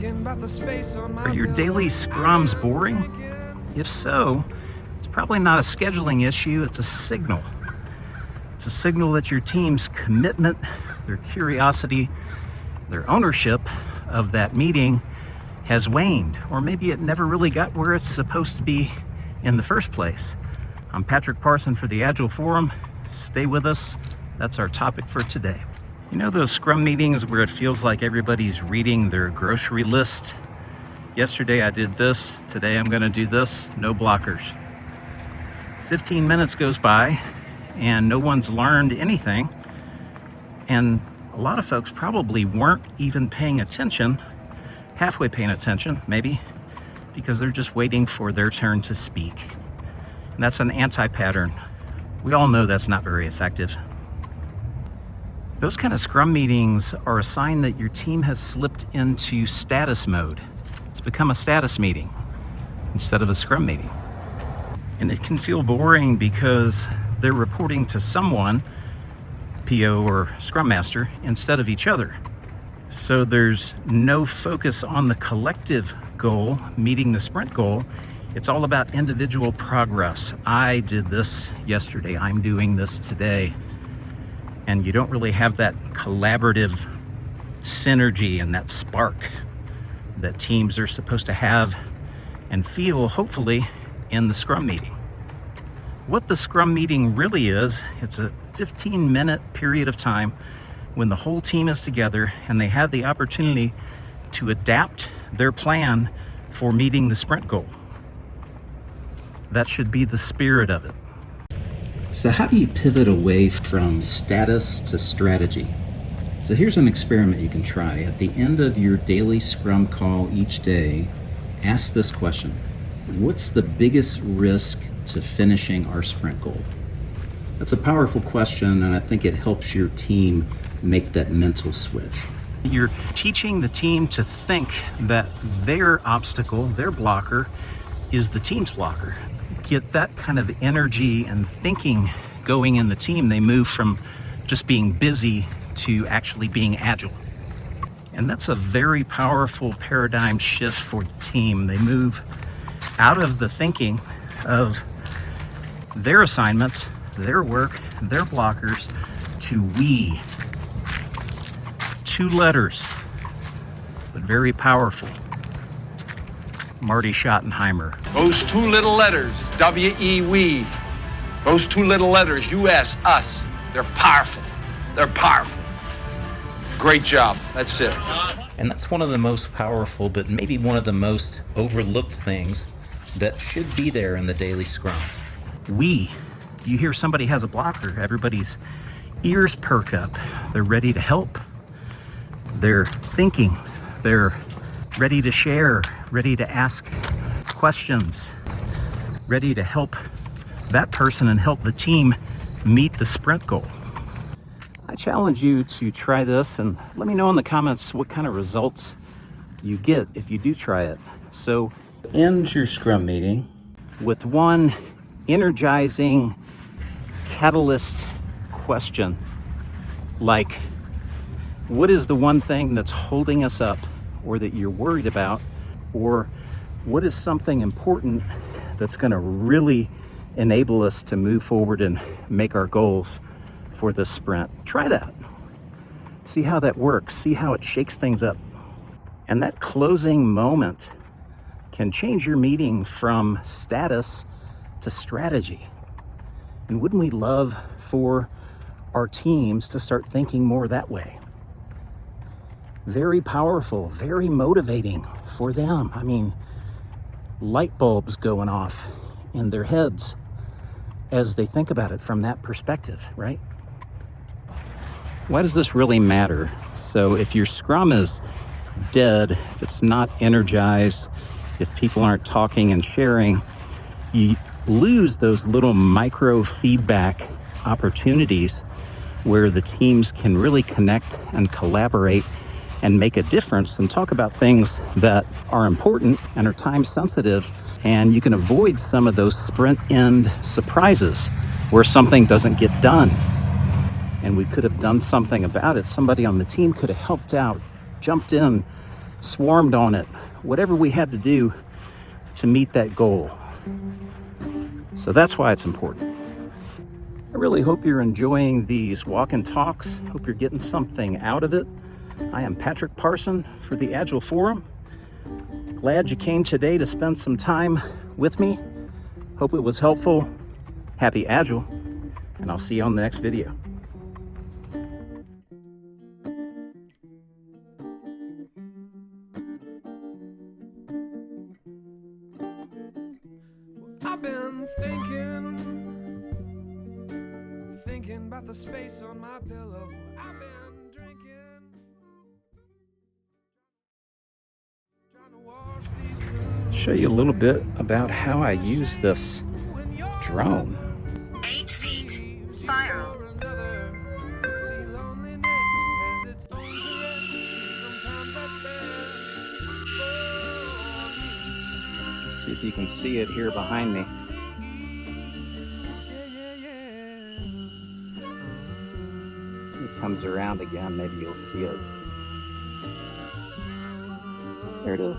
Are your daily scrums boring? If so, it's probably not a scheduling issue, it's a signal. It's a signal that your team's commitment, their curiosity, their ownership of that meeting has waned, or maybe it never really got where it's supposed to be in the first place. I'm Patrick Parson for the Agile Forum. Stay with us. That's our topic for today. You know those Scrum meetings where it feels like everybody's reading their grocery list? Yesterday I did this, today I'm gonna do this, no blockers. 15 minutes goes by and no one's learned anything. And a lot of folks probably weren't even paying attention, halfway paying attention maybe, because they're just waiting for their turn to speak. And that's an anti-pattern. We all know that's not very effective. Those kind of Scrum meetings are a sign that your team has slipped into status mode. It's become a status meeting instead of a Scrum meeting. And it can feel boring because they're reporting to someone, PO or Scrum Master, instead of each other. So there's no focus on the collective goal, meeting the sprint goal. It's all about individual progress. I did this yesterday, I'm doing this today. And you don't really have that collaborative synergy and that spark that teams are supposed to have and feel, hopefully, in the Scrum meeting. What the Scrum meeting really is, it's a 15-minute period of time when the whole team is together and they have the opportunity to adapt their plan for meeting the sprint goal. That should be the spirit of it. So how do you pivot away from status to strategy? So here's an experiment you can try. At the end of your daily Scrum call each day, ask this question. What's the biggest risk to finishing our sprint goal? That's a powerful question, and I think it helps your team make that mental switch. You're teaching the team to think that their obstacle, their blocker, is the team's blocker. Get that kind of energy and thinking going in the team. They move from just being busy to actually being agile. And that's a very powerful paradigm shift for the team. They move out of the thinking of their assignments, their work, their blockers, to we. 2 letters, but very powerful. Marty Schottenheimer. Those 2 little letters, W-E, we. Those 2 little letters, U-S, us. They're powerful. They're powerful. Great job. That's it. And that's one of the most powerful, but maybe one of the most overlooked things that should be there in the daily Scrum. We. You hear somebody has a blocker, everybody's ears perk up. They're ready to help. They're thinking. They're ready to share, ready to ask questions, ready to help that person and help the team meet the sprint goal. I challenge you to try this and let me know in the comments what kind of results you get if you do try it. So end your Scrum meeting with one energizing catalyst question, like, what is the one thing that's holding us up or that you're worried about, or what is something important that's going to really enable us to move forward and make our goals for this sprint? Try that. See how that works. See how it shakes things up. And that closing moment can change your meeting from status to strategy. And wouldn't we love for our teams to start thinking more that way? Very powerful, very motivating for them. I mean, light bulbs going off in their heads as they think about it from that perspective, right? Why does this really matter? So if your Scrum is dead, if it's not energized, if people aren't talking and sharing, you lose those little micro feedback opportunities where the teams can really connect and collaborate and make a difference and talk about things that are important and are time sensitive. And you can avoid some of those sprint end surprises where something doesn't get done. And we could have done something about it. Somebody on the team could have helped out, jumped in, swarmed on it, whatever we had to do to meet that goal. So that's why it's important. I really hope you're enjoying these walk and talks. Hope you're getting something out of it. I am Patrick Parson for the Agile Forum. Glad you came today to spend some time with me. Hope it was helpful. Happy Agile, and I'll see you on the next video. I've been thinking about the space on my pillow. I've been drinking, trying to wash these blues. Show you a little bit about how I use this drone. 8 feet. Spiral. See loneliness as its own caress. Sometimes that's best. See if you can see it here behind me. It comes around again, maybe you'll see it. There it is.